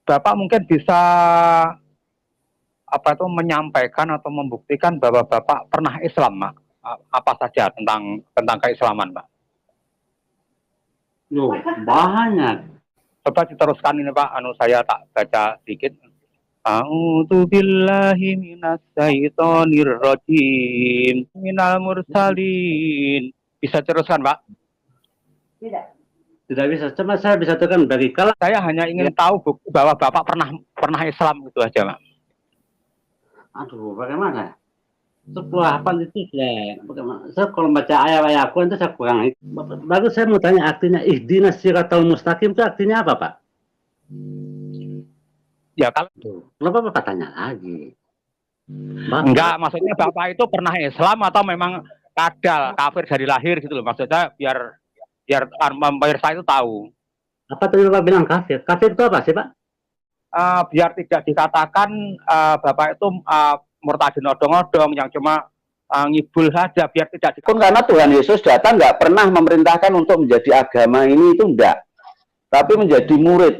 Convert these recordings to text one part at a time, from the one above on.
Bapak mungkin bisa apa itu menyampaikan atau membuktikan bahwa Bapak pernah Islam, Pak. Apa saja tentang keislaman, Pak? Loh, banyak. Coba diteruskan ini, Pak. Saya tak baca sedikit. A'udzu billahi minasyaitonir rajim. Minal mursalin. Bisa teruskan, Pak? Tidak bisa. Cuma saya bisa tekan bagi kalah. Saya hanya ingin tahu bukti bahwa Bapak pernah Islam, itu aja, Pak. Aduh, bagaimana? Sebuah apa itu ya? Bagaimana? Saya kalau baca ayat-ayat aku itu saya kurang. Bagus saya mau tanya artinya ihdinas siratal mustaqim itu artinya apa, Pak? Ya kalau kenapa Bapak tanya lagi? Enggak, maksudnya Bapak itu pernah Islam atau memang kadal kafir dari lahir gitu loh. Maksudnya biar pemirsa itu tahu. Apa tadi Bapak bilang kafir? Kafir itu apa sih, Pak? Biar tidak dikatakan Bapak itu murtadin odong-odong yang cuma ngibul saja, biar tidak pun karena Tuhan Yesus datang nggak pernah memerintahkan untuk menjadi agama ini itu enggak, tapi menjadi murid.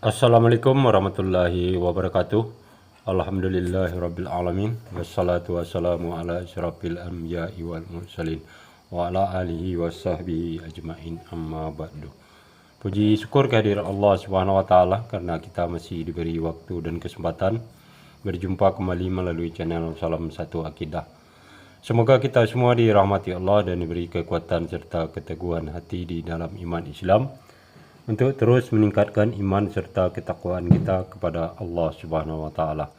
Assalamualaikum warahmatullahi wabarakatuh. Alhamdulillahirabbil alamin wassalatu wassalamu ala asyrafil anbiya'i wal mursalin wa ala alihi washabbihi ajmain amma ba'du. Puji syukur kehadirat Allah Subhanahu wa taala karena kita masih diberi waktu dan kesempatan berjumpa kembali melalui channel Salam Satu Akidah. Semoga kita semua dirahmati Allah dan diberi kekuatan serta keteguhan hati di dalam iman Islam untuk terus meningkatkan iman serta ketakwaan kita kepada Allah Subhanahu wa taala.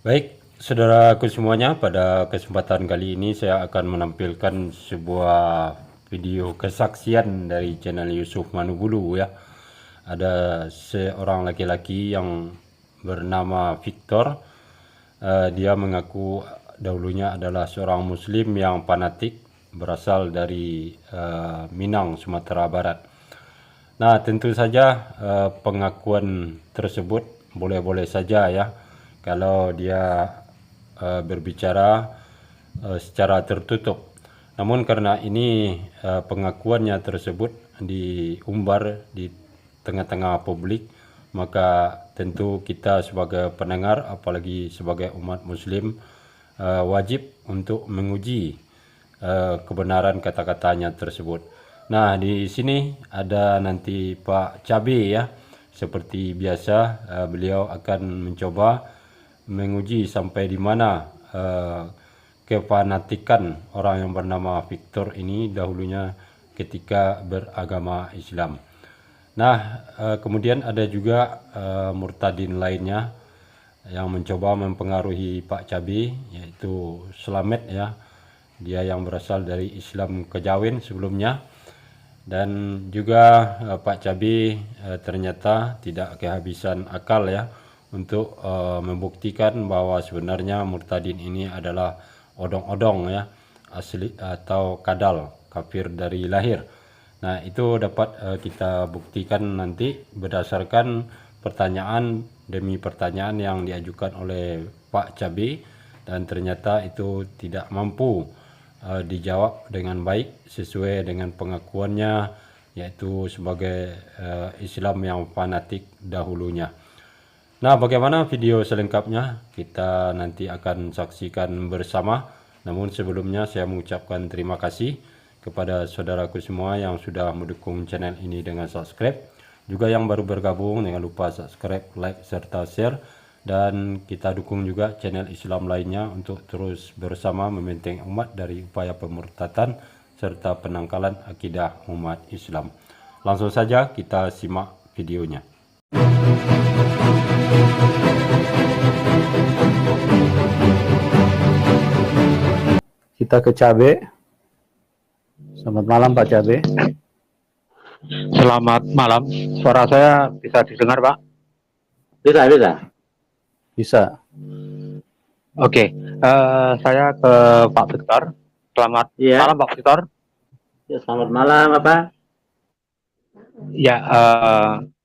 Baik, saudaraku semuanya, pada kesempatan kali ini saya akan menampilkan sebuah video kesaksian dari channel Yusuf Manubulu ya. Ada seorang laki-laki yang bernama Victor. Dia mengaku dahulunya adalah seorang muslim yang fanatik berasal dari Minang, Sumatera Barat. Nah, tentu saja pengakuan tersebut boleh-boleh saja ya kalau dia berbicara secara tertutup. Namun karena ini pengakuannya tersebut diumbar di tengah-tengah publik, maka tentu kita sebagai pendengar, apalagi sebagai umat muslim, wajib untuk menguji kebenaran kata-katanya tersebut. Nah, di sini ada nanti Pak Cabe ya. Seperti biasa, beliau akan mencoba menguji sampai di mana kefanatikan orang yang bernama Victor ini dahulunya ketika beragama Islam. Nah, kemudian ada juga murtadin lainnya yang mencoba mempengaruhi Pak Cabe, yaitu Slamet ya. Dia yang berasal dari Islam Kejawen sebelumnya. Dan juga Pak Cabe ternyata tidak kehabisan akal ya untuk membuktikan bahwa sebenarnya murtadin ini adalah odong-odong ya, asli atau kadal, kafir dari lahir. Nah, itu dapat kita buktikan nanti berdasarkan pertanyaan demi pertanyaan yang diajukan oleh Pak Cabe, dan ternyata itu tidak mampu dijawab dengan baik sesuai dengan pengakuannya, yaitu sebagai Islam yang fanatik dahulunya. Nah, bagaimana video selengkapnya kita nanti akan saksikan bersama. Namun sebelumnya saya mengucapkan terima kasih kepada saudaraku semua yang sudah mendukung channel ini dengan subscribe. Juga yang baru bergabung, jangan lupa subscribe, like, serta share. Dan kita dukung juga channel Islam lainnya untuk terus bersama membentengi umat dari upaya pemurtadan serta penangkalan akidah umat Islam. Langsung saja kita simak videonya. Kita ke Cabe. Selamat malam Pak Cabe. Selamat malam. Suara saya bisa didengar, Pak? Bisa. Bisa. Oke, saya ke Pak Victor. Selamat malam Pak Victor. Ya, selamat malam Bapak. Ya,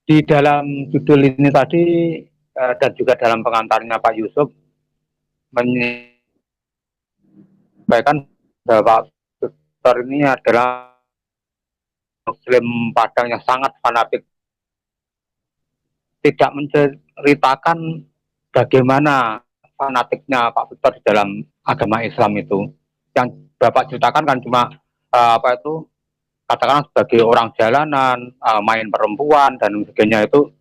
di dalam judul ini tadi dan juga dalam pengantarnya Pak Yusuf menyampaikan bahwa Victor ini adalah Muslim Padang yang sangat fanatik, tidak menceritakan bagaimana fanatiknya Pak Victor di dalam agama Islam itu. Yang Bapak ceritakan kan cuma katakanlah sebagai orang jalanan, main perempuan dan sebagainya itu.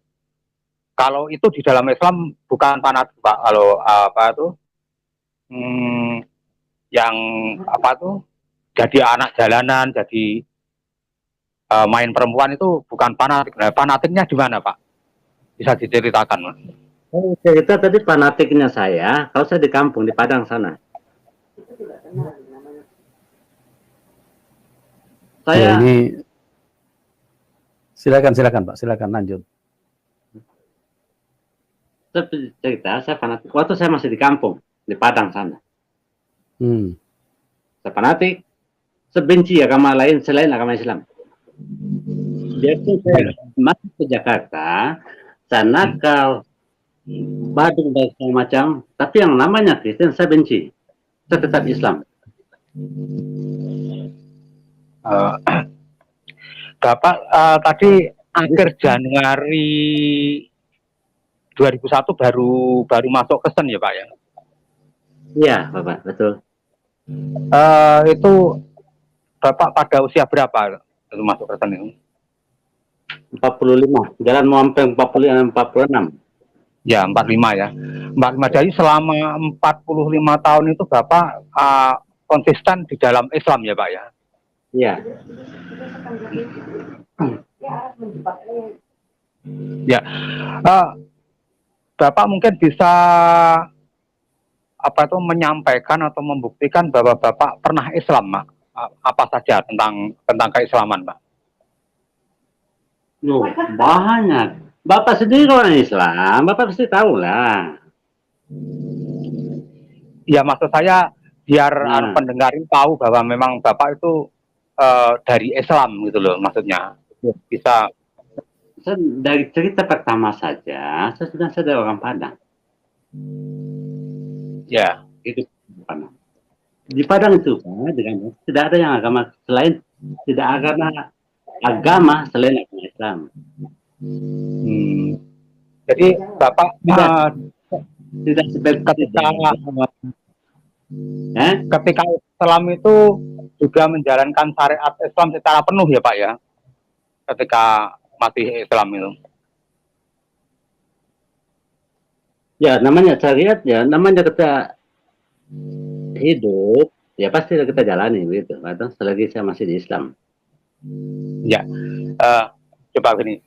Kalau itu di dalam Islam bukan fanatik, Pak. Kalau yang jadi anak jalanan, jadi main perempuan itu bukan fanatik. Nah, fanatiknya di mana, Pak? Bisa diceritakan, Mas? Cerita tadi fanatiknya saya, kalau saya di kampung di Padang sana. Ya, ini silakan Pak, silakan lanjut. Cerita saya fanatik waktu saya masih di kampung di Padang sana. Saya fanatik, sebenci agama lain selain agama Islam. Biarpun saya masuk ke Jakarta, saya nakal, Badung dan segala macam, tapi yang namanya Kristen saya benci. Saya tetap Islam. Bapak tadi akhir Januari 2001 baru masuk Kristen ya Pak ya? Iya Bapak, betul. Itu Bapak pada usia berapa itu masuk Kristen itu? 45, jalan mau sampai 46. Ya 45 ya. 45, jadi selama 45 tahun itu Bapak konsisten di dalam Islam ya Pak ya? Iya. Ya. Bapak mungkin bisa menyampaikan atau membuktikan bahwa Bapak pernah Islam, Pak. Apa saja tentang keislaman, Pak? Loh, banyak. Bapak sendiri orang Islam, Bapak pasti tahu lah. Ya, maksud saya biar pendengarin tahu bahwa memang Bapak itu dari Islam gitu loh, maksudnya. Bisa. Dari cerita pertama saja, saya sudah sadar orang Padang. Ya, itu Padang. Di Padang itu tidak ada yang agama selain agama selain agama Islam. Jadi Bapak tidak seperti ketika Islam itu juga menjalankan syariat Islam secara penuh ya Pak ya, ketika masih Islam itu. Ya namanya syariat ya, namanya kita hidup ya pasti kita jalani begitu. Atau selagi saya masih di Islam. Ya, coba gini,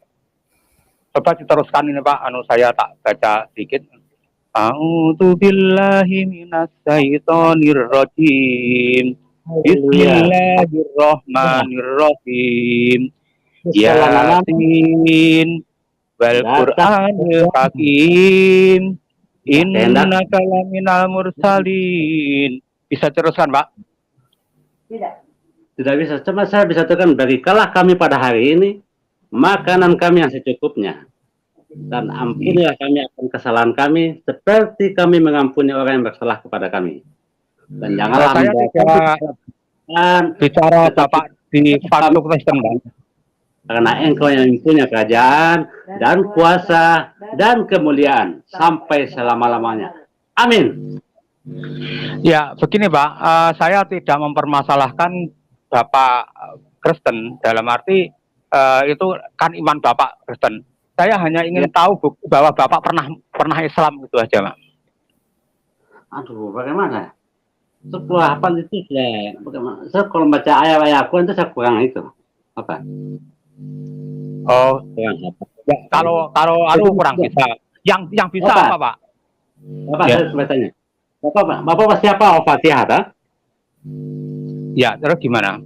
coba diteruskan ini Pak. Saya tak baca sedikit. A'udzu billahi minas syaitonir rajim. Bismillahirrahmanirrahim. Yasin wal Qur'anil Hakim. Innaka laminal mursalin. Bisa teruskan, Pak? Tidak bisa. Cuma saya bisa teruskan, berikanlah kami pada hari ini makanan kami yang secukupnya. Dan ampunilah kami akan kesalahan kami seperti kami mengampuni orang yang bersalah kepada kami. Dan janganlah saya bicara Bapak di Fadlu Kristen, Pak. Karena engkau yang punya kerajaan dan kuasa dan kemuliaan sampai selama-lamanya. Amin. Ya, begini Pak, saya tidak mempermasalahkan Bapak Kristen dalam arti itu kan iman Bapak Kristen. Saya hanya ingin tahu bukti bahwa Bapak pernah Islam itu aja, Pak. Aduh, bagaimana? Setelah apa itu bagaimana? Saya kalau baca ayat-ayat Al-Quran itu saya kurang itu. Apa? Oh, ya, kalau kurang bisa. Yang bisa apa, Pak? Bapak ya. Saya bertanya. Bapak pasti apa Al-Fatihah, tak? Ya, terus gimana?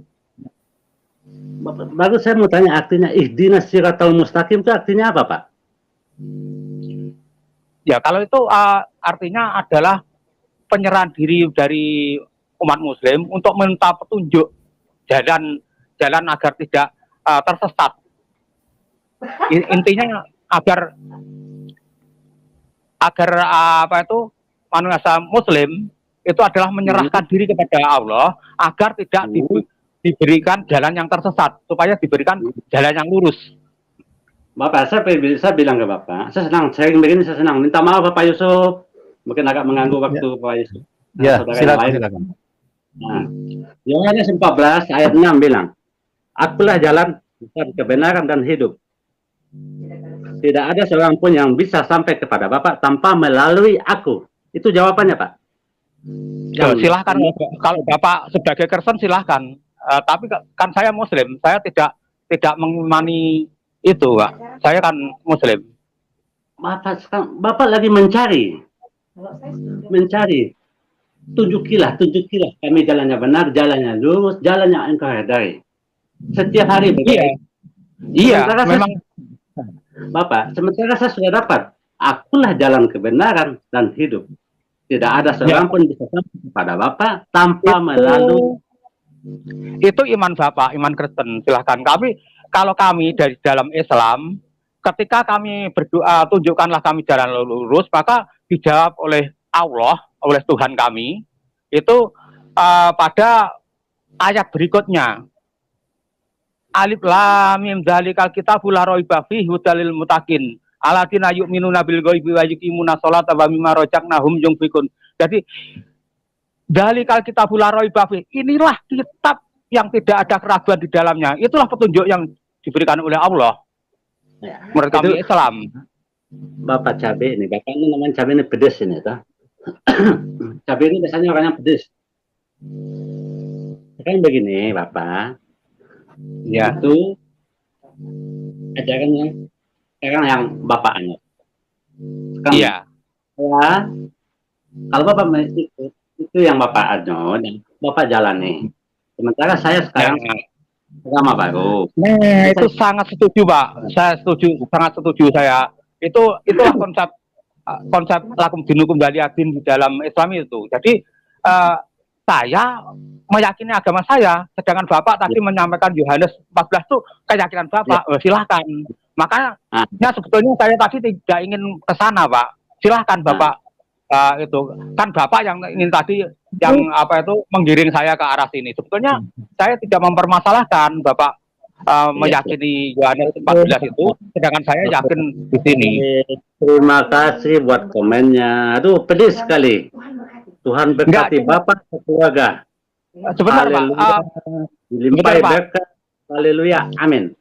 Bagus saya mau tanya artinya ihdinas siratal mustaqim itu artinya apa, Pak? Ya, kalau itu artinya adalah penyerahan diri dari umat Muslim untuk minta petunjuk jalan agar tidak tersesat. Intinya agar agar apa itu manusia Muslim itu adalah menyerahkan diri kepada Allah agar tidak diberikan jalan yang tersesat, supaya diberikan jalan yang lurus. Bapak, saya bilang ke Bapak, saya senang sharing begini, saya senang. Minta maaf Bapak Yusuf, mungkin agak mengganggu waktu Bapak Yusuf. Ya, silakan. Nah, Yohanes 14 ayat 6 bilang, akulah jalan, kebenaran dan hidup. Tidak ada seorang pun yang bisa sampai kepada Bapak tanpa melalui aku. Itu jawabannya, Pak. Silahkan, kalau Bapak sebagai Kristen silahkan. Tapi kan saya Muslim, saya tidak mengimani itu, Pak. Saya kan Muslim. Bapak lagi mencari. Tunjukilah kami jalannya benar, jalannya lurus, jalannya engkau hadai. Setiap hari begitu. Iya, memang. Bapak, sementara saya sudah dapat, akulah jalan kebenaran dan hidup. Tidak ada seorang pun bisa sampai kepada Bapak tanpa melalui. Itu iman Bapak, iman Kristen. Silahkan. Kalau kami dari dalam Islam, ketika kami berdoa, tunjukkanlah kami jalan lurus, maka dijawab oleh Allah, oleh Tuhan kami, itu pada ayat berikutnya. Alif lam mim dzalikal kitabul la raiba fihi hudalil muttaqin alladzina yu'minuna bil ghaibi wa yuqimuna sholata wa mimma razaqnahum yunfiqun. Jadi dzalikal kitabul la raiba fihi, inilah kitab yang tidak ada keraguan di dalamnya. Itulah petunjuk yang diberikan oleh Allah. Menurut kami Islam. Bapak cabai ini, Bapak ini namanya cabai ini pedes ini, toh. Cabai ini biasanya orangnya pedes. Kan begini, Bapak. Ya, itu ajaran yang Bapak anut. Iya. Ya, kalau Bapak itu yang Bapak anut, dan Bapak jalani. Sementara saya sekarang agama baru. Nah, itu sangat setuju, Pak. Saya setuju, sangat setuju saya. Itulah konsep lakum dinukum waliyadin di dalam Islam itu. Jadi saya meyakini agama saya, sedangkan Bapak tadi menyampaikan Yohanes 14 itu keyakinan Bapak. Silahkan. Makanya sebetulnya saya tadi tidak ingin ke sana, Pak. Silahkan Bapak. Itu kan Bapak yang ingin tadi yang menggiring saya ke arah sini. Sebetulnya saya tidak mempermasalahkan Bapak meyakini Yohanes 14 itu, sedangkan saya yakin di sini. Terima kasih buat komennya. Aduh, pedis sekali. Tuhan berkati Bapak keluarga. Sebentar, Pak. Dilimpahi berkat. Haleluya. Amin.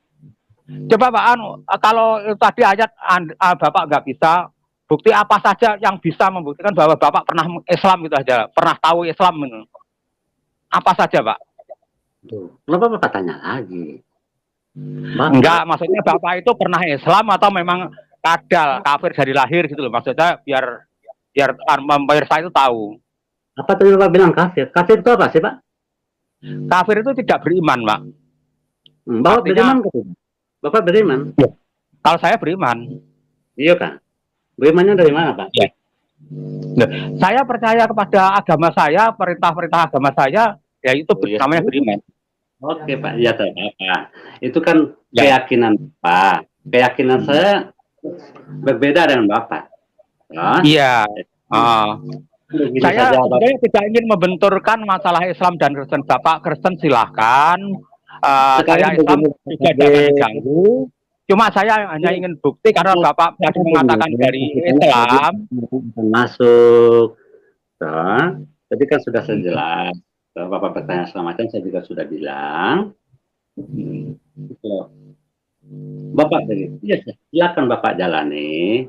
Coba Pak, kalau tadi ayat Bapak nggak bisa, bukti apa saja yang bisa membuktikan bahwa Bapak pernah Islam gitu aja, pernah tahu Islam gitu. Apa saja, Pak? Kenapa Bapak tanya lagi? Enggak, maksudnya Bapak itu pernah Islam atau memang kadal, kafir dari lahir gitu loh. Maksudnya biar pemirsa itu tahu. Apa tadi Bapak bilang kafir? Kafir itu apa sih, Pak? Kafir itu tidak beriman, Pak. Bapak beriman ke sini? Bapak beriman? Ya. Kalau saya beriman. Iya kan? Berimannya dari mana, Pak? Ya. Nah, saya percaya kepada agama saya, perintah-perintah agama saya, ya itu namanya beriman. Oke, Pak. Ya, Pak. Itu kan keyakinan Pak. Keyakinan saya berbeda dengan Bapak. Iya. Saya sebenarnya tidak ingin membenturkan masalah Islam dan Kristen. Bapak Kristen silahkan. Saya Islam juga jangan diganggu. Cuma saya hanya ingin bukti karena Bapak tadi mengatakan dari Islam masuk. Tadi kan sudah saya jelas. Bapak bertanya segala macam, saya juga sudah bilang. Bapak begitu. Ya, silakan Bapak jalani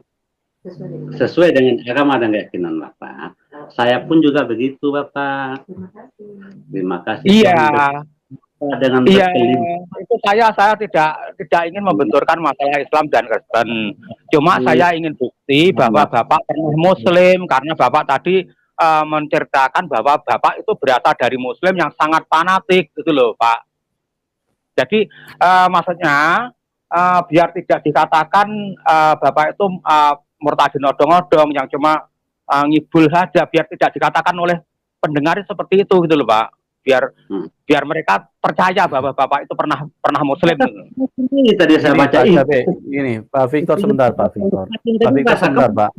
sesuai dengan agama dan keyakinan Bapak. Saya pun juga begitu, Bapak. Terima kasih. Iya. Itu saya tidak ingin membenturkan masalah Islam dan Kristen. Cuma saya ingin bukti bahwa Bapak pernah Muslim, karena Bapak tadi menceritakan bahwa Bapak itu berasal dari Muslim yang sangat fanatik, gitu loh, Pak. Jadi maksudnya biar tidak dikatakan Bapak itu murtadin odong-odong yang cuma ngibul saja, biar tidak dikatakan oleh pendengar seperti itu, gitu loh, Pak. Biar mereka percaya bahwa Bapak itu pernah Muslim. Ini tadi saya baca ini Pak Victor sebentar, Pak Victor. Pak Victor sebentar, Pak.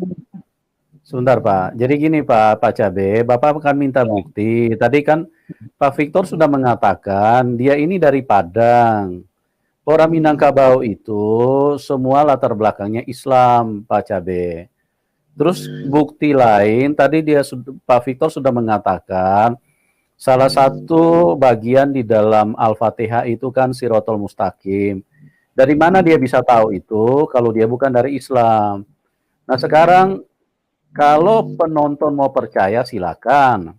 Sebentar Pak. Jadi gini Pak Cabe, Bapak akan minta bukti. Tadi kan Pak Victor sudah mengatakan dia ini dari Padang. Orang Minangkabau itu semua latar belakangnya Islam, Pak Cabe. Terus bukti lain, tadi Pak Victor sudah mengatakan salah satu bagian di dalam Al-Fatihah itu kan Sirotol Mustaqim. Dari mana dia bisa tahu itu kalau dia bukan dari Islam? Nah sekarang kalau penonton mau percaya silakan,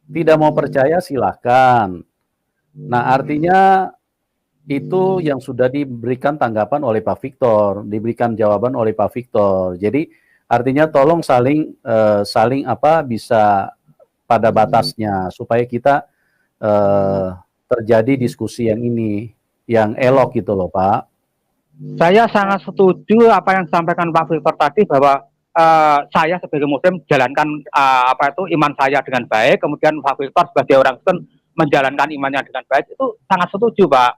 tidak mau percaya silakan. Nah artinya itu yang sudah diberikan tanggapan oleh Pak Victor, diberikan jawaban oleh Pak Victor. Jadi artinya tolong saling bisa pada batasnya supaya kita terjadi diskusi yang ini yang elok gitu loh Pak. Saya sangat setuju apa yang disampaikan Pak Victor tadi bahwa saya sebagai Muslim jalankan iman saya dengan baik, kemudian Pak Victor sebagai orang Kristen menjalankan imannya dengan baik, itu sangat setuju Pak.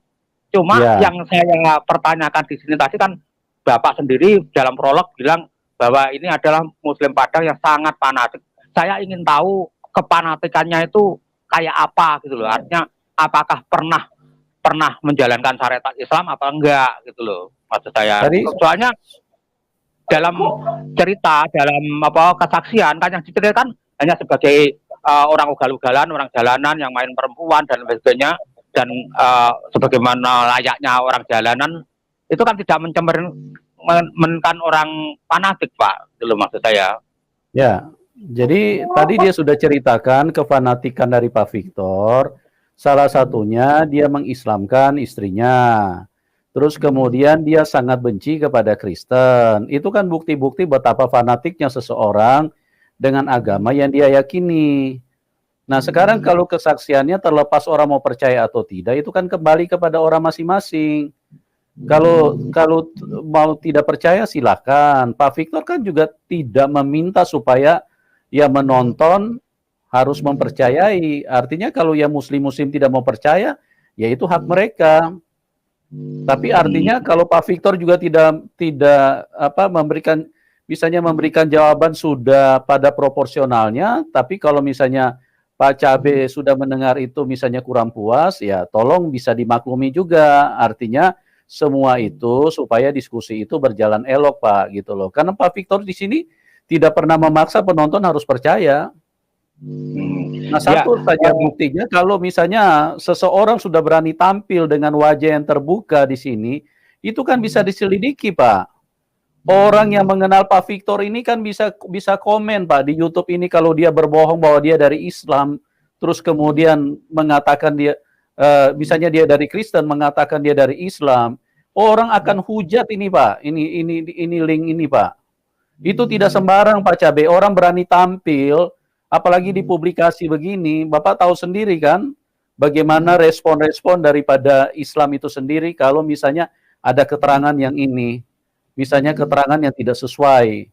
Cuma yang saya pertanyakan di sini tadi kan Bapak sendiri dalam prolog bilang bahwa ini adalah Muslim Padang yang sangat fanatik. Saya ingin tahu kepanatikannya itu kayak apa gitu loh. Artinya apakah pernah menjalankan syariat Islam apa enggak gitu loh maksud saya. Soalnya dalam cerita, dalam kesaksian kan yang diceritakan hanya sebagai orang ugal-ugalan, orang jalanan yang main perempuan dan sebagainya, dan sebagaimana layaknya orang jalanan itu kan tidak mencerminkan orang fanatik Pak, itu loh maksud saya. Ya, jadi tadi dia sudah ceritakan kefanatikan dari Pak Victor. Salah satunya dia mengislamkan istrinya. Terus kemudian dia sangat benci kepada Kristen. Itu kan bukti-bukti betapa fanatiknya seseorang dengan agama yang dia yakini. Nah sekarang kalau kesaksiannya terlepas orang mau percaya atau tidak, itu kan kembali kepada orang masing-masing. Kalau mau tidak percaya silakan. Pak Victor kan juga tidak meminta supaya yang menonton harus mempercayai. Artinya kalau yang muslim-muslim tidak mau percaya, ya itu hak mereka. Tapi artinya kalau Pak Victor juga tidak memberikan jawaban sudah pada proporsionalnya, tapi kalau misalnya Pak Cabe sudah mendengar itu misalnya kurang puas, ya tolong bisa dimaklumi juga. Artinya semua itu supaya diskusi itu berjalan elok Pak gitu loh. Karena Pak Victor di sini tidak pernah memaksa penonton harus percaya. Nah satu saja buktinya kalau misalnya seseorang sudah berani tampil dengan wajah yang terbuka di sini, itu kan bisa diselidiki Pak. Orang yang mengenal Pak Victor ini kan bisa komen Pak di YouTube ini kalau dia berbohong bahwa dia dari Islam, terus kemudian mengatakan dia, misalnya dia dari Kristen mengatakan dia dari Islam, orang akan hujat ini Pak, ini link ini Pak. Itu tidak sembarang Pak Cabe, orang berani tampil. Apalagi di publikasi begini, Bapak tahu sendiri kan bagaimana respon-respon daripada Islam itu sendiri kalau misalnya ada keterangan yang ini, misalnya keterangan yang tidak sesuai.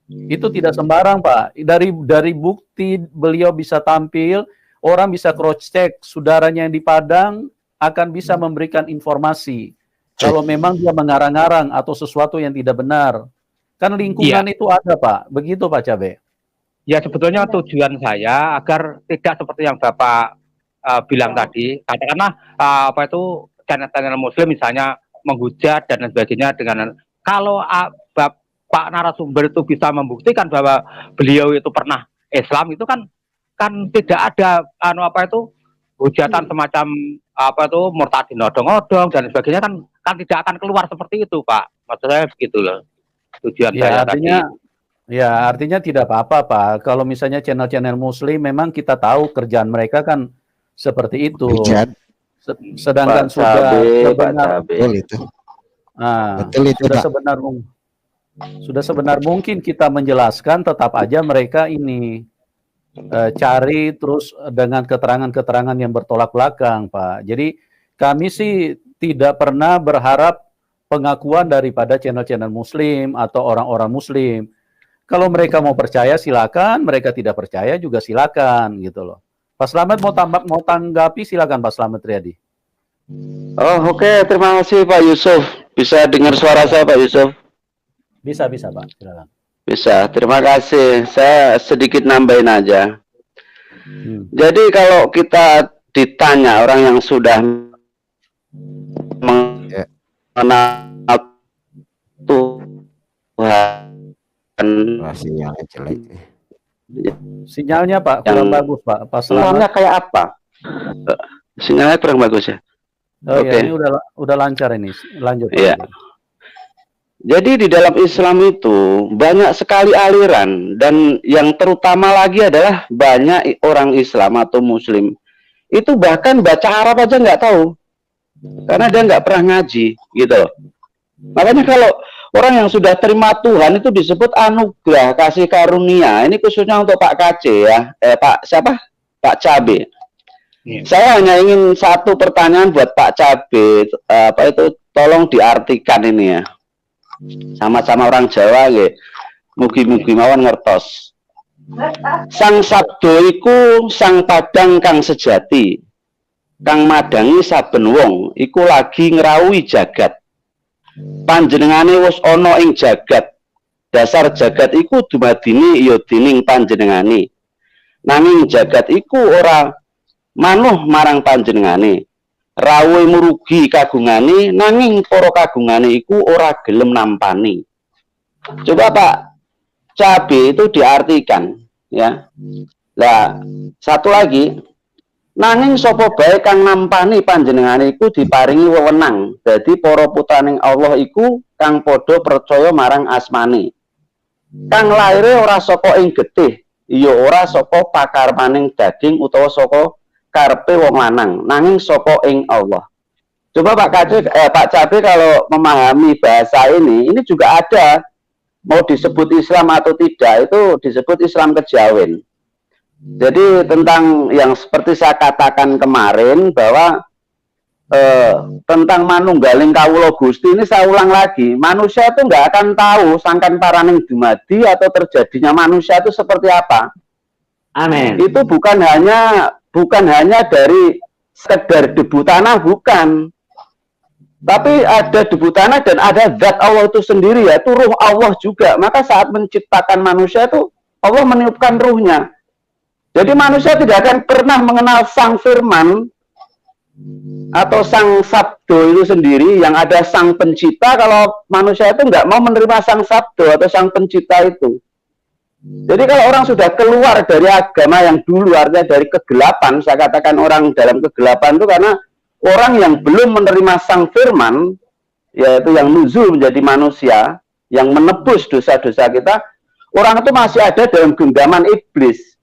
Itu tidak sembarang Pak. Dari bukti beliau bisa tampil, orang bisa cross check, saudaranya yang di Padang akan bisa memberikan informasi. Kalau memang dia mengarang-arang atau sesuatu yang tidak benar. Kan lingkungan itu ada Pak. Begitu Pak Cabe. Ya sebetulnya tujuan saya agar tidak seperti yang Bapak bilang tadi, katakanlah channel-channel Muslim misalnya menghujat dan sebagainya dengan kalau Bapak narasumber itu bisa membuktikan bahwa beliau itu pernah Islam, itu kan tidak ada hujatan semacam murtadin odong-odong dan sebagainya kan tidak akan keluar seperti itu Pak. Maksud saya begitu loh tujuan saya tadi. Ya, artinya tidak apa-apa, Pak. Kalau misalnya channel-channel Muslim, memang kita tahu kerjaan mereka kan seperti itu. Sedangkan sudah sebenar mungkin kita menjelaskan, tetap aja mereka ini cari terus dengan keterangan-keterangan yang bertolak belakang, Pak. Jadi kami sih tidak pernah berharap pengakuan daripada channel-channel Muslim atau orang-orang Muslim. Kalau mereka mau percaya silakan, mereka tidak percaya juga silakan gitu loh. Pak Slamet mau tanggapi silakan Pak Slamet Riyadi. Oh oke, terima kasih Pak Yusuf. Bisa dengar suara saya Pak Yusuf? Bisa Pak, silakan. Bisa. Terima kasih. Saya sedikit nambahin aja. Jadi kalau kita ditanya orang yang sudah mengenal Tuhan, sinyalnya jelek. Sinyalnya Pak kurang bagus Pak. Pas sinyalnya kayak apa? Sinyalnya kurang bagus ya. Oh ya, ini udah lancar ini. Lanjut. Iya. Jadi di dalam Islam itu banyak sekali aliran, dan yang terutama lagi adalah banyak orang Islam atau Muslim itu bahkan baca Arab aja nggak tahu, karena dia nggak pernah ngaji gitu. Makanya kalau orang yang sudah terima Tuhan itu disebut anugerah, kasih karunia. Ini khususnya untuk Pak KC ya, Pak siapa? Pak Cabe. Saya hanya ingin satu pertanyaan buat Pak Cabe, apa itu, tolong diartikan ini ya. Sama-sama orang Jawa ya. Mugi-mugi mawon ngertos. Sang sabdo iku sang padang kang sejati, kang madangi saben wong iku lagi ngrawuhi jagat. Panjenengane wis ana ing jagat. Dasar jagat iku dumadine ya dening panjenengane. Nanging jagat iku ora manuh marang panjenengane. Rawuhe murugi kagungane, nanging para kagungane iku ora gelem nampani. Coba Pak Cabe itu diartikan ya. Lah satu lagi, nanging sapa bae kang nampani panjenengane iku diparingi wewenang. Dadi para putraning Allah iku kang padha percaya marang asmane. Kang laire ora saka ing getih, ya ora saka pakarmaning daging utawa saka karepe wong lanang, nanging saka ing Allah. Coba Pak Cabe kalau memahami bahasa ini juga ada, mau disebut Islam atau tidak itu disebut Islam kejawen. Jadi tentang yang seperti saya katakan kemarin bahwa tentang manunggaling kawula Gusti ini saya ulang lagi, manusia itu nggak akan tahu sangkan paraning dumadi atau terjadinya manusia itu seperti apa. Amin. Itu bukan hanya dari sekedar debu tanah, bukan. Tapi ada debu tanah dan ada zat Allah itu sendiri, yaitu ruh Allah juga. Maka saat menciptakan manusia itu Allah meniupkan ruhnya. Jadi manusia tidak akan pernah mengenal sang firman atau sang sabdo itu sendiri, yang ada sang pencipta, kalau manusia itu nggak mau menerima sang sabdo atau sang pencipta itu. Jadi kalau orang sudah keluar dari agama yang dulu, artinya dari kegelapan, saya katakan orang dalam kegelapan itu karena orang yang belum menerima sang firman, yaitu yang nuzul menjadi manusia, yang menebus dosa-dosa kita, orang itu masih ada dalam genggaman iblis,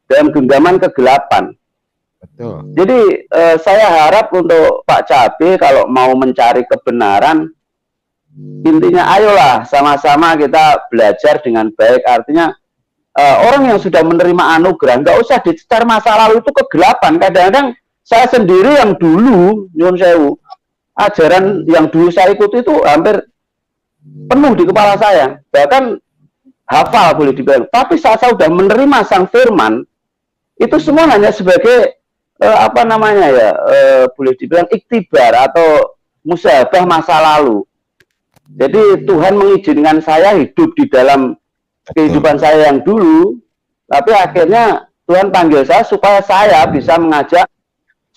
dalam genggaman kegelapan. Betul. Jadi saya harap untuk Pak Cabe kalau mau mencari kebenaran, intinya ayolah sama-sama kita belajar dengan baik, artinya orang yang sudah menerima anugerah nggak usah dicecar masa lalu itu kegelapan. Kadang-kadang saya sendiri yang dulu nyuwun sewu, ajaran yang dulu saya ikuti itu hampir penuh di kepala saya, bahkan hafal boleh dibilang. Tapi saat saya sudah menerima sang firman, itu semua hanya sebagai apa namanya ya, boleh dibilang iktibar atau musyahabah masa lalu. Jadi Tuhan mengizinkan saya hidup di dalam kehidupan saya yang dulu, tapi akhirnya Tuhan panggil saya supaya saya bisa mengajak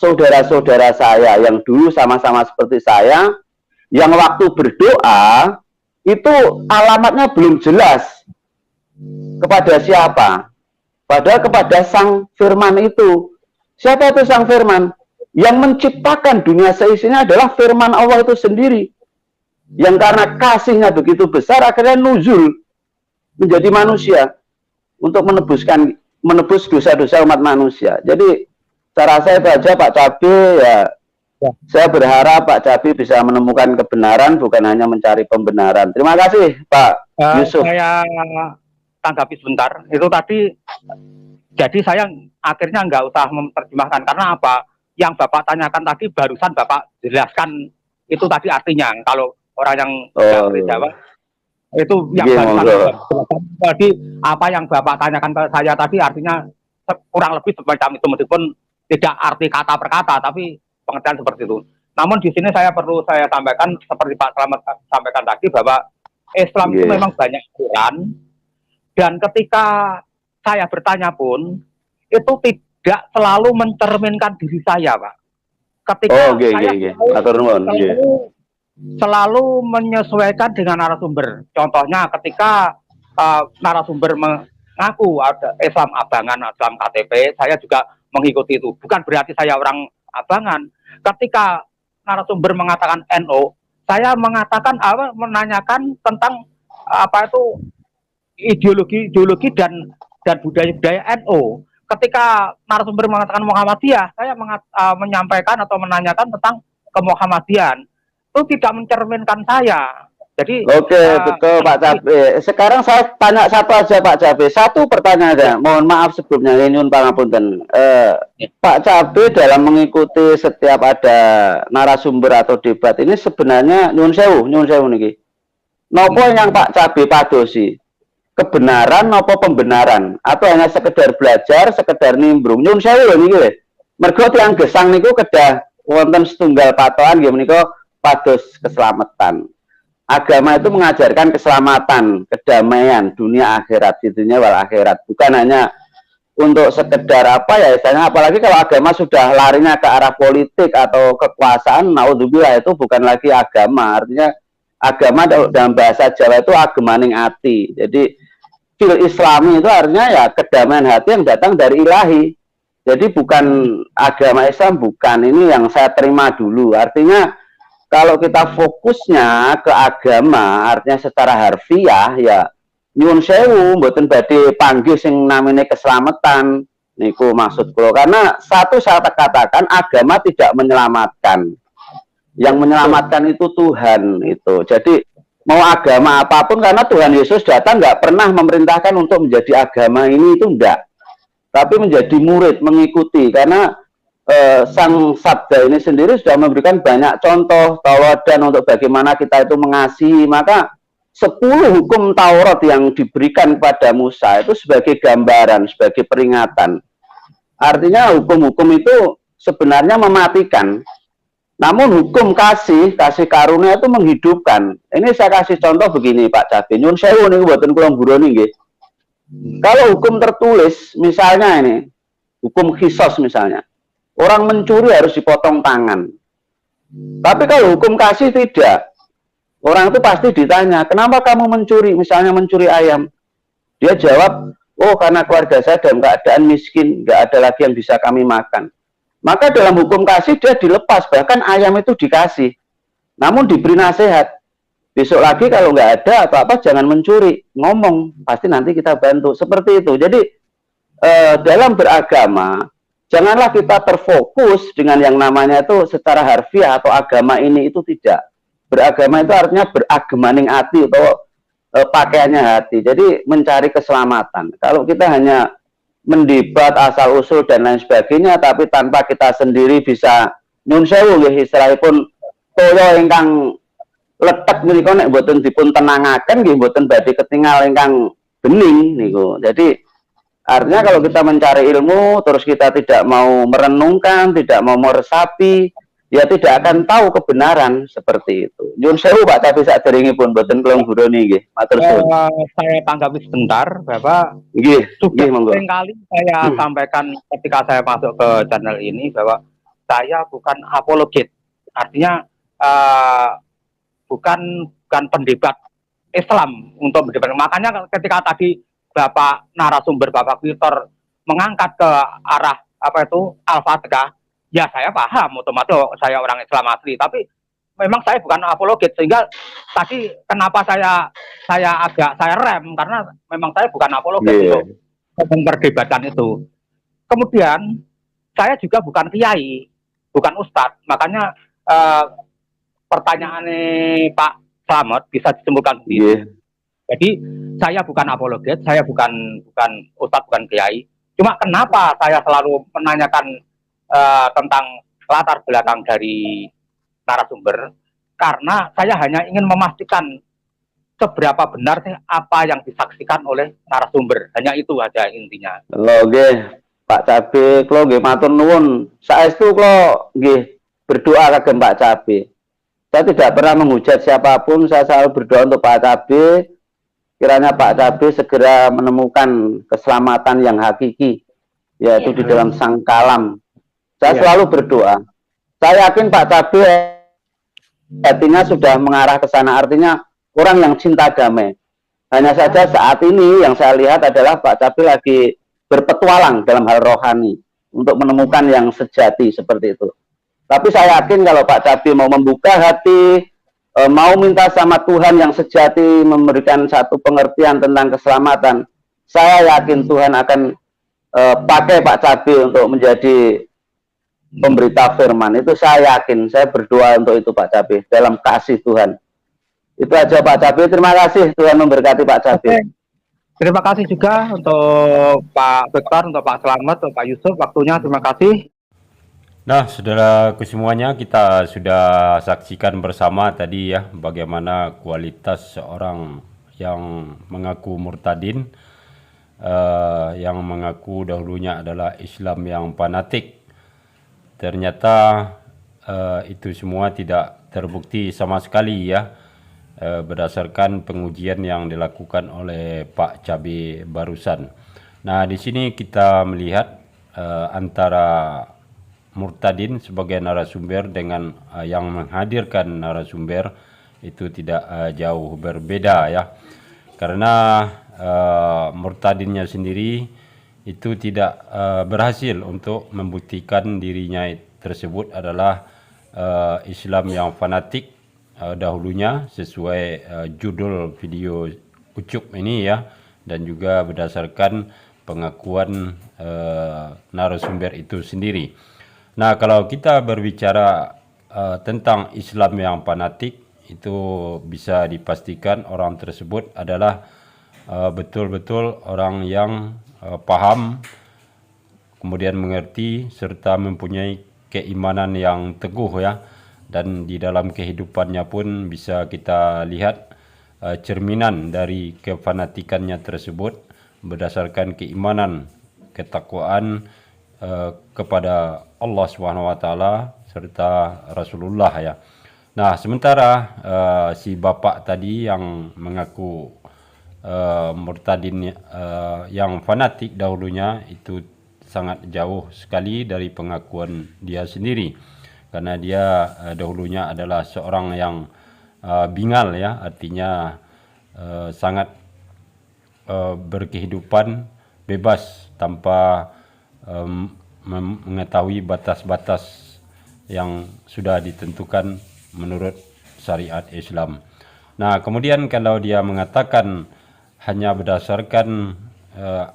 saudara-saudara saya yang dulu sama-sama seperti saya, yang waktu berdoa itu alamatnya belum jelas kepada siapa, padahal kepada sang firman itu. Siapa itu sang firman? Yang menciptakan dunia seisinya adalah firman Allah itu sendiri, yang karena kasihnya begitu besar akhirnya nuzul menjadi manusia untuk menebus dosa-dosa umat manusia. Jadi cara saya itu aja Pak Cabe ya. Saya berharap Pak Cabe bisa menemukan kebenaran, bukan hanya mencari pembenaran. Terima kasih Pak Yusuf. Saya tanggapi sebentar. Itu tadi, jadi saya akhirnya nggak usah menerjemahkan, karena apa? Yang Bapak tanyakan tadi barusan Bapak jelaskan itu tadi artinya. Kalau orang yang nggak ngerti Jawa, itu yang jadi apa yang Bapak tanyakan ke saya tadi artinya kurang lebih semacam itu, meskipun tidak arti kata per kata, tapi pengertian seperti itu. Namun di sini saya sampaikan seperti Pak Slamet sampaikan tadi, bahwa Islam itu memang banyak aturan, Dan ketika saya bertanya pun, itu tidak selalu mencerminkan diri saya, Pak. Ketika saya selalu menyesuaikan dengan narasumber. Contohnya ketika narasumber mengaku ada Islam Abangan, Islam KTP, saya juga mengikuti itu. Bukan berarti saya orang Abangan. Ketika narasumber mengatakan NO, saya mengatakan menanyakan tentang apa itu ideologi dan budaya NO. Ketika narasumber mengatakan Muhammadiyah, saya menyampaikan atau menanyakan tentang kemuhammadian. Itu tidak mencerminkan saya. Jadi betul Pak Cabe. Sekarang saya tanya satu aja Pak Cabe. Satu pertanyaan aja. Mohon maaf sebelumnya nyuwun pangapunten. Pak Cabe dalam mengikuti setiap ada narasumber atau debat ini sebenarnya nyuwun sewu niki. Nopo yang Pak Cabe padosi? Kebenaran nopo pembenaran? Atau hanya sekedar belajar, sekedar nimbrung? Nyuwun sewu niki lho. Mergo tiyang gesang niku kedah wonten setunggal patokan nggih menika pados keselamatan. Agama itu mengajarkan keselamatan, kedamaian, dunia akhirat, dunia wal akhirat. Bukan hanya untuk sekedar apa ya, istilahnya, apalagi kalau agama sudah larinya ke arah politik atau kekuasaan, naudzubillah, itu bukan lagi agama. Artinya agama dalam bahasa Jawa itu agemaning ati. Jadi fil islami itu artinya ya kedamaian hati yang datang dari ilahi. Jadi bukan agama Islam, bukan. Ini yang saya terima dulu. Artinya kalau kita fokusnya ke agama, artinya secara harfiah, ya nyuwun sewu, mboten badhe panggih sing namine keselamatan, niku maksud kula. Karena satu saya katakan, agama tidak menyelamatkan. Yang menyelamatkan itu Tuhan itu. Jadi mau agama apapun, karena Tuhan Yesus datang nggak pernah memerintahkan untuk menjadi agama ini, itu enggak. Tapi menjadi murid, mengikuti. Karena Sang Sabda ini sendiri sudah memberikan banyak contoh tauladan untuk bagaimana kita itu mengasihi. Maka 10 hukum Taurat yang diberikan kepada Musa itu sebagai gambaran, sebagai peringatan. Artinya hukum-hukum itu sebenarnya mematikan. Namun hukum kasih karunia itu menghidupkan. Ini saya kasih contoh begini Pak Cabe. Nyun sewu niku mboten kula mburoni nggih. Kalau hukum tertulis misalnya ini, hukum khisos misalnya. Orang mencuri harus dipotong tangan. Tapi kalau hukum kasih tidak. Orang itu pasti ditanya, kenapa kamu mencuri? Misalnya mencuri ayam. Dia jawab, oh karena keluarga saya dalam keadaan miskin, nggak ada lagi yang bisa kami makan. Maka dalam hukum kasih dia dilepas, bahkan ayam itu dikasih. Namun diberi nasihat. Besok lagi kalau nggak ada apa-apa jangan mencuri. Ngomong, pasti nanti kita bantu. Seperti itu. Jadi dalam beragama, janganlah kita terfokus dengan yang namanya itu secara harfiah atau agama ini, itu tidak. Beragama itu artinya beragemaning hati atau pakaiannya hati. Jadi mencari keselamatan. Kalau kita hanya mendebat asal usul dan lain sebagainya, tapi tanpa kita sendiri bisa nyun sewu nggih istilahipun toya ingkang letek menika nek mboten dipun tenangaken nggih mboten badhe ketingal ingkang bening niku. Jadi artinya kalau kita mencari ilmu terus kita tidak mau merenungkan, tidak mau meresapi, ya tidak akan tahu kebenaran seperti itu. Nyun sewu Pak, tapi saderengipun mboten kula nguroni nggih. Matur suwun. Saya tanggapi sebentar, Bapak. Nggih, Sudah monggo. sering kali saya sampaikan ketika saya masuk ke channel ini bahwa saya bukan apologet. Artinya bukan pendebat Islam untuk mendebat. Makanya ketika tadi Bapak narasumber Bapak Victor mengangkat ke arah apa itu Al-Fatihah, ya saya paham otomatis saya orang Islam asli, tapi memang saya bukan apologet, sehingga tadi kenapa saya rem karena memang saya bukan apologet untuk memperdebatkan itu. Kemudian saya juga bukan kiai, bukan ustadz, makanya pertanyaannya Pak Slamet bisa disimpulkan sendiri. Jadi saya bukan apologet, saya bukan ustadz, bukan kiai. Cuma kenapa saya selalu menanyakan tentang latar belakang dari narasumber? Karena saya hanya ingin memastikan seberapa benar sih apa yang disaksikan oleh narasumber. Hanya itu aja intinya. Lho nggih, Pak Cabe, kula nggih matur nuwun. Saestu kula nggih berdoa kagem Pak Cabe. Saya tidak pernah menghujat siapapun, saya selalu berdoa untuk Pak Cabe kiranya Pak Cabe segera menemukan keselamatan yang hakiki, yaitu di dalam sang kalam. Saya selalu berdoa. Saya yakin Pak Cabe hatinya sudah mengarah ke sana, artinya orang yang cinta damai. Hanya saja saat ini yang saya lihat adalah Pak Cabe lagi berpetualang dalam hal rohani untuk menemukan yang sejati seperti itu. Tapi saya yakin kalau Pak Cabe mau membuka hati, mau minta sama Tuhan yang sejati memberikan satu pengertian tentang keselamatan, saya yakin Tuhan akan pakai Pak Cabe untuk menjadi pemberita firman. Itu saya yakin, saya berdoa untuk itu Pak Cabe dalam kasih Tuhan. Itu aja Pak Cabe, terima kasih, Tuhan memberkati Pak Cabe. Terima kasih juga untuk Pak Victor, untuk Pak Slamet, untuk Pak Yusuf, waktunya terima kasih. Nah, saudaraku semuanya, kita sudah saksikan bersama tadi ya bagaimana kualitas seorang yang mengaku murtadin, yang mengaku dahulunya adalah Islam yang fanatik. Ternyata itu semua tidak terbukti sama sekali ya, berdasarkan pengujian yang dilakukan oleh Pak Cabe barusan. Nah, di sini kita melihat antara murtadin sebagai narasumber dengan yang menghadirkan narasumber itu tidak jauh berbeda ya, karena murtadinnya sendiri itu tidak berhasil untuk membuktikan dirinya tersebut adalah Islam yang fanatik dahulunya sesuai judul video Ucup ini ya, dan juga berdasarkan pengakuan narasumber itu sendiri. Nah, kalau kita berbicara tentang Islam yang fanatik, itu bisa dipastikan orang tersebut adalah betul-betul orang yang paham, kemudian mengerti, serta mempunyai keimanan yang teguh ya. Dan di dalam kehidupannya pun bisa kita lihat cerminan dari kefanatikannya tersebut berdasarkan keimanan, ketakwaan kepada Allah SWT serta Rasulullah ya. Nah, sementara si bapak tadi yang mengaku murtadin yang fanatik dahulunya itu sangat jauh sekali dari pengakuan dia sendiri, karena dia dahulunya adalah seorang yang bingal ya, artinya sangat berkehidupan bebas tanpa mengetahui batas-batas yang sudah ditentukan menurut syariat Islam. Nah, kemudian kalau dia mengatakan hanya berdasarkan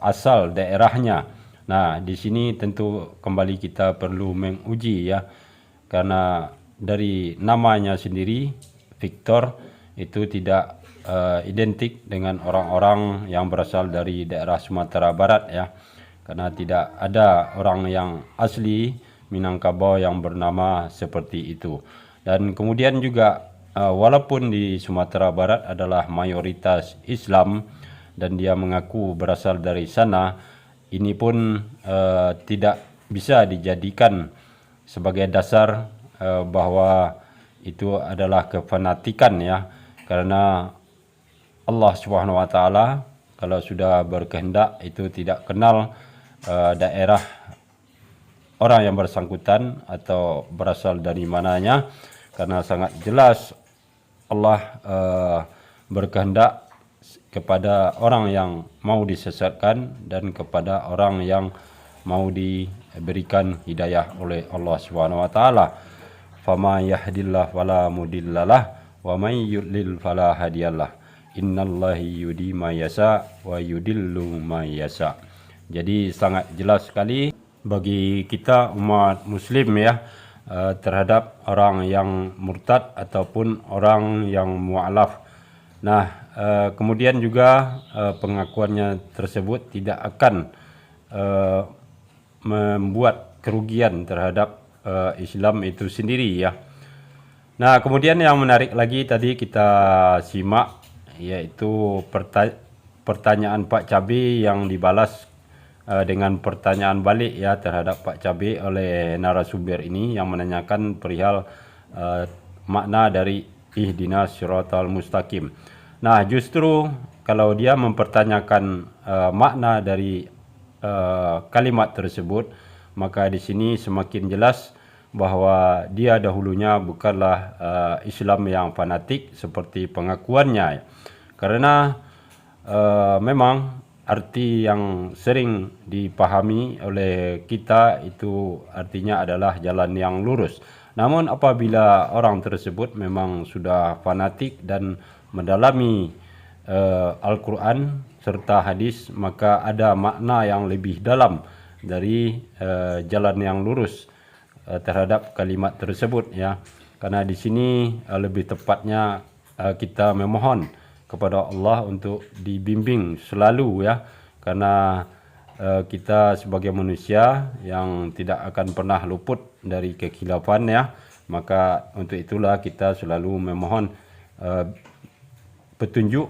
asal daerahnya, nah di sini tentu kembali kita perlu menguji ya, karena dari namanya sendiri Victor itu tidak identik dengan orang-orang yang berasal dari daerah Sumatera Barat ya, karena tidak ada orang yang asli Minangkabau yang bernama seperti itu. Dan kemudian juga walaupun di Sumatera Barat adalah mayoritas Islam dan dia mengaku berasal dari sana, ini pun tidak bisa dijadikan sebagai dasar bahwa itu adalah kefanatikan ya, karena Allah Subhanahu wa taala kalau sudah berkehendak itu tidak kenal daerah orang yang bersangkutan atau berasal dari mananya, karena sangat jelas Allah berkehendak kepada orang yang mau disesatkan dan kepada orang yang mau diberikan hidayah oleh Allah Subhanahu wa taala. Fama yahdillah fala mudillalah wa may yudlil fala hadiyalah. Innallahi yudi ma yasha wa yudillu ma yasha. Jadi sangat jelas sekali bagi kita umat muslim ya, terhadap orang yang murtad ataupun orang yang mu'alaf. Nah, kemudian juga pengakuannya tersebut tidak akan membuat kerugian terhadap Islam itu sendiri ya. Nah, kemudian yang menarik lagi tadi kita simak, yaitu pertanyaan Pak Cabe yang dibalas dengan pertanyaan balik ya terhadap Pak Cabe oleh narasumber ini yang menanyakan perihal makna dari ihdinas siratal mustaqim. Nah, justru kalau dia mempertanyakan makna dari kalimat tersebut, maka di sini semakin jelas bahwa dia dahulunya bukanlah Islam yang fanatik seperti pengakuannya. Karena memang arti yang sering dipahami oleh kita itu artinya adalah jalan yang lurus. Namun apabila orang tersebut memang sudah fanatik dan mendalami Al-Quran serta hadis, maka ada makna yang lebih dalam dari jalan yang lurus terhadap kalimat tersebut, ya. Karena di sini lebih tepatnya kita memohon kepada Allah untuk dibimbing selalu, ya. Karena kita sebagai manusia yang tidak akan pernah luput dari kekhilafan, ya. Maka untuk itulah kita selalu memohon petunjuk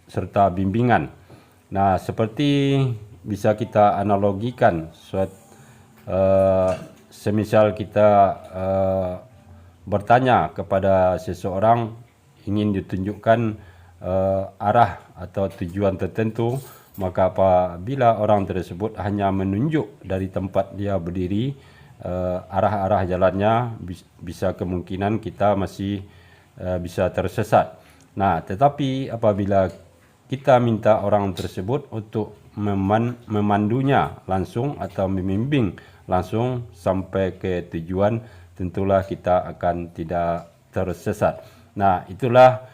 serta bimbingan. Nah, seperti bisa kita analogikan semisal kita bertanya kepada seseorang ingin ditunjukkan arah atau tujuan tertentu, maka apabila orang tersebut hanya menunjuk dari tempat dia berdiri, arah-arah jalannya bisa kemungkinan kita masih bisa tersesat. Nah, tetapi apabila kita minta orang tersebut untuk memandunya langsung atau membimbing langsung sampai ke tujuan, tentulah kita akan tidak tersesat. Nah, itulah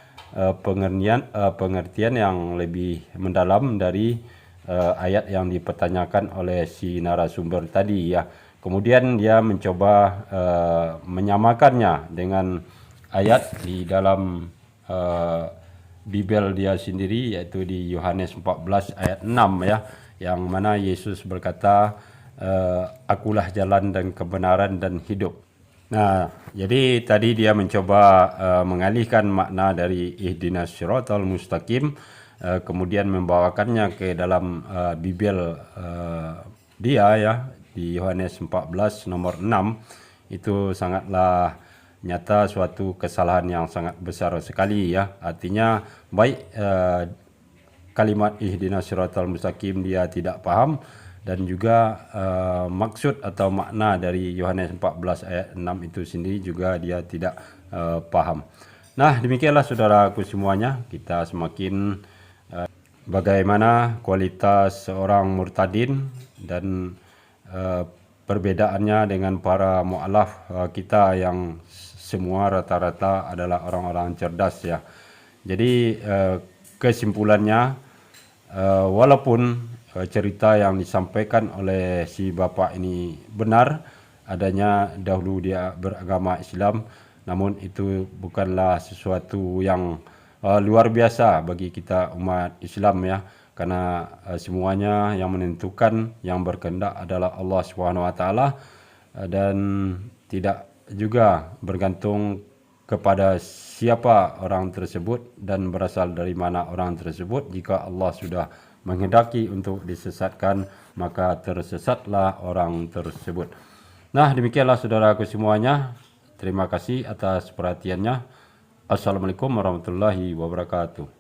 pengertian yang lebih mendalam dari ayat yang dipertanyakan oleh si narasumber tadi, ya. Kemudian dia mencoba menyamakannya dengan ayat di dalam Bibel dia sendiri, yaitu di Yohanes 14 ayat 6, ya, yang mana Yesus berkata, akulah jalan dan kebenaran dan hidup. Nah, jadi tadi dia mencoba mengalihkan makna dari ihdinas siratal mustaqim, kemudian membawakannya ke dalam Bibel dia, ya, di Yohanes 14 nomor 6. Itu sangatlah nyata suatu kesalahan yang sangat besar sekali, ya. Artinya baik kalimat ihdinas siratal mustaqim dia tidak paham, dan juga maksud atau makna dari Yohanes 14 ayat 6 itu sendiri juga dia tidak paham. Nah, demikianlah saudaraku semuanya, kita semakin bagaimana kualitas seorang murtadin dan perbedaannya dengan para mu'alaf kita yang semua rata-rata adalah orang-orang cerdas, ya. Jadi kesimpulannya, walaupun cerita yang disampaikan oleh si bapak ini benar, adanya dahulu dia beragama Islam, namun itu bukanlah sesuatu yang luar biasa bagi kita umat Islam, ya. Karena semuanya yang menentukan, yang berkehendak adalah Allah SWT, dan tidak juga bergantung kepada siapa orang tersebut dan berasal dari mana orang tersebut. Jika Allah sudah menghendaki untuk disesatkan, maka tersesatlah orang tersebut. Nah, demikianlah saudaraku semuanya. Terima kasih atas perhatiannya. Assalamualaikum warahmatullahi wabarakatuh.